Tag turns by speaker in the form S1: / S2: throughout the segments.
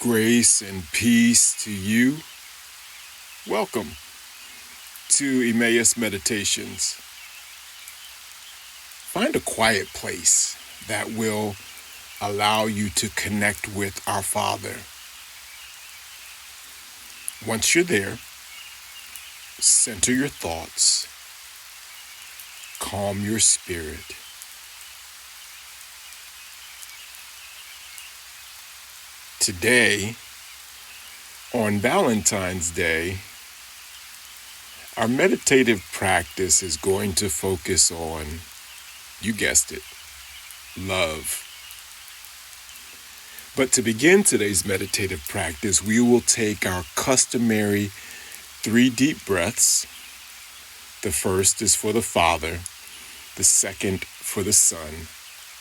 S1: Grace and peace to you. Welcome to Emmaus Meditations. Find a quiet place that will allow you to connect with our Father. Once you're there, center your thoughts, calm your spirit. Today, on Valentine's Day, our meditative practice is going to focus on, you guessed it, love. But to begin today's meditative practice, we will take our customary 3 deep breaths. The first is for the Father, the second for the Son,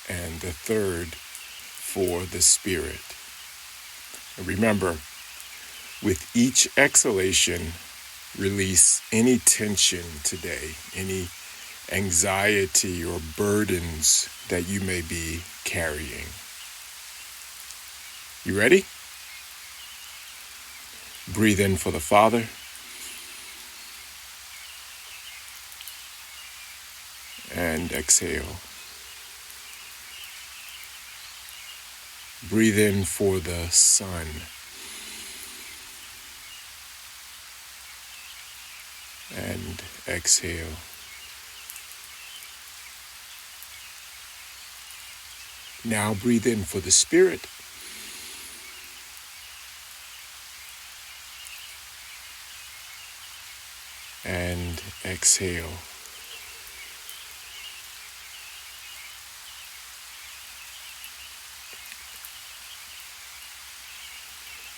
S1: and the third for the Spirit. And remember, with each exhalation, release any tension today, any anxiety or burdens that you may be carrying. You ready? Breathe in for the Father. And exhale. Breathe in for the Son. And exhale. Now breathe in for the Spirit. And exhale.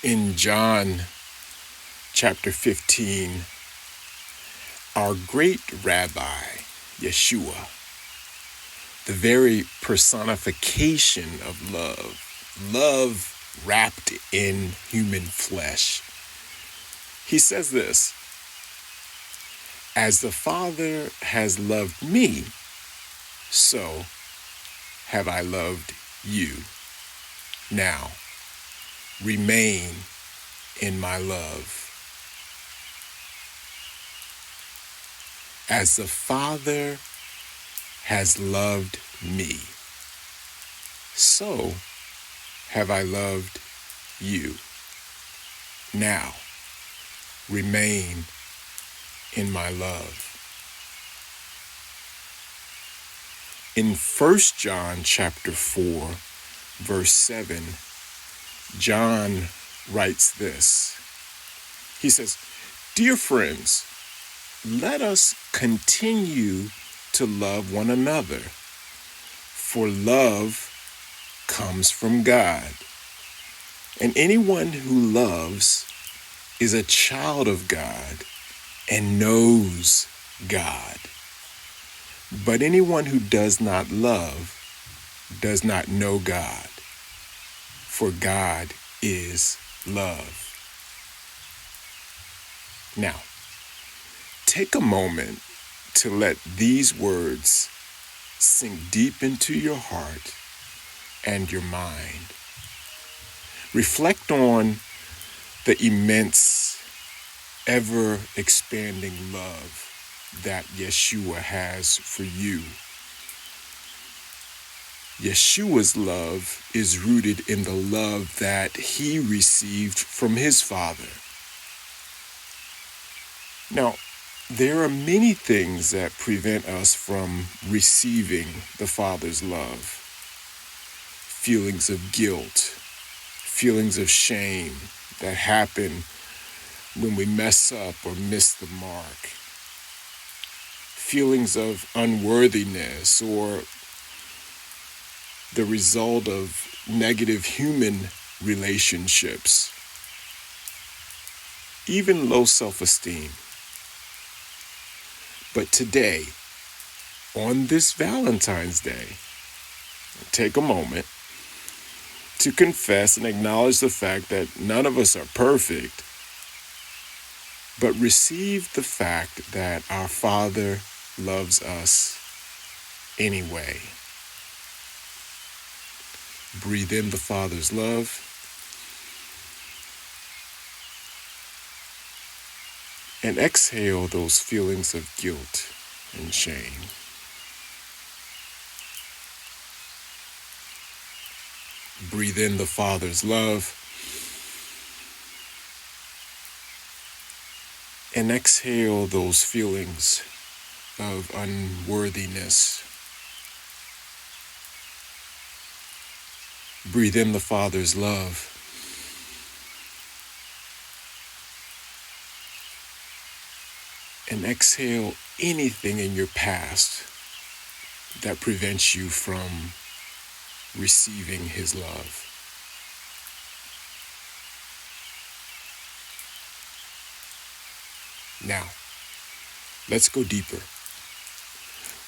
S1: In John chapter 15, our great Rabbi, Yeshua, the very personification of love wrapped in human flesh, he says this: "As the Father has loved me, so have I loved you. Now, remain in my love. As the Father has loved me, so have I loved you. Now, remain in my love." In 1 John chapter 4, verse 7, John writes this. He says, "Dear friends, let us continue to love one another, for love comes from God. And anyone who loves is a child of God and knows God. But anyone who does not love does not know God, for God is love." Now, take a moment to let these words sink deep into your heart and your mind. Reflect on the immense, ever-expanding love that Yeshua has for you. Yeshua's love is rooted in the love that he received from his Father. Now, there are many things that prevent us from receiving the Father's love. Feelings of guilt, feelings of shame that happen when we mess up or miss the mark. Feelings of unworthiness or the result of negative human relationships. Even low self-esteem. But today, on this Valentine's Day, take a moment to confess and acknowledge the fact that none of us are perfect, but receive the fact that our Father loves us anyway. Breathe in the Father's love And exhale those feelings of guilt and shame. Breathe in the Father's love. And exhale those feelings of unworthiness. Breathe in the Father's love. And exhale anything in your past that prevents you from receiving His love. Now, let's go deeper.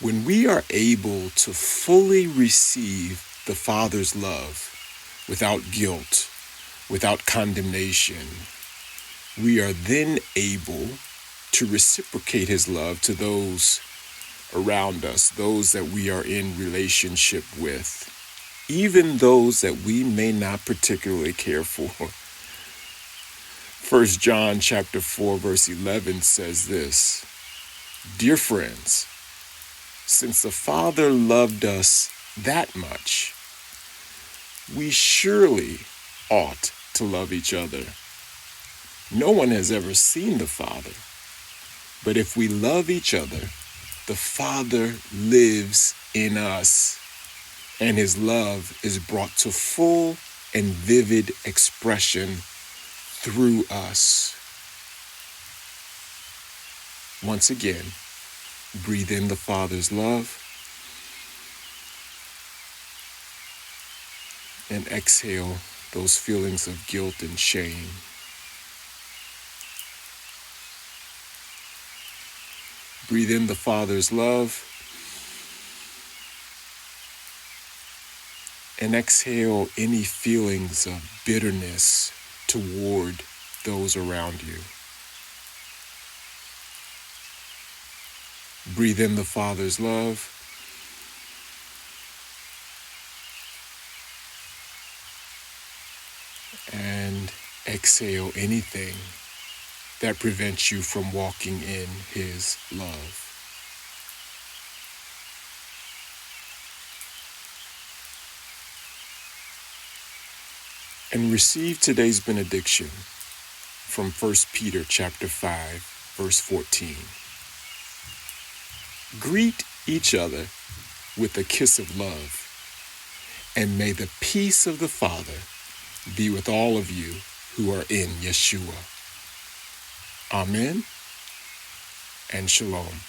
S1: When we are able to fully receive the Father's love without guilt, without condemnation, we are then able to reciprocate His love to those around us, those that we are in relationship with, even those that we may not particularly care for. 1 John chapter 4, verse 11 says this, "Dear friends, since the Father loved us that much, we surely ought to love each other. No one has ever seen the Father, but if we love each other, the Father lives in us, and His love is brought to full and vivid expression through us." Once again, breathe in the Father's love and exhale those feelings of guilt and shame. Breathe in the Father's love and exhale any feelings of bitterness toward those around you. Breathe in the Father's love and exhale anything that prevents you from walking in His love. And receive today's benediction from 1 Peter chapter 5, verse 14. Greet each other with a kiss of love, and may the peace of the Father be with all of you who are in Yeshua. Amen and shalom.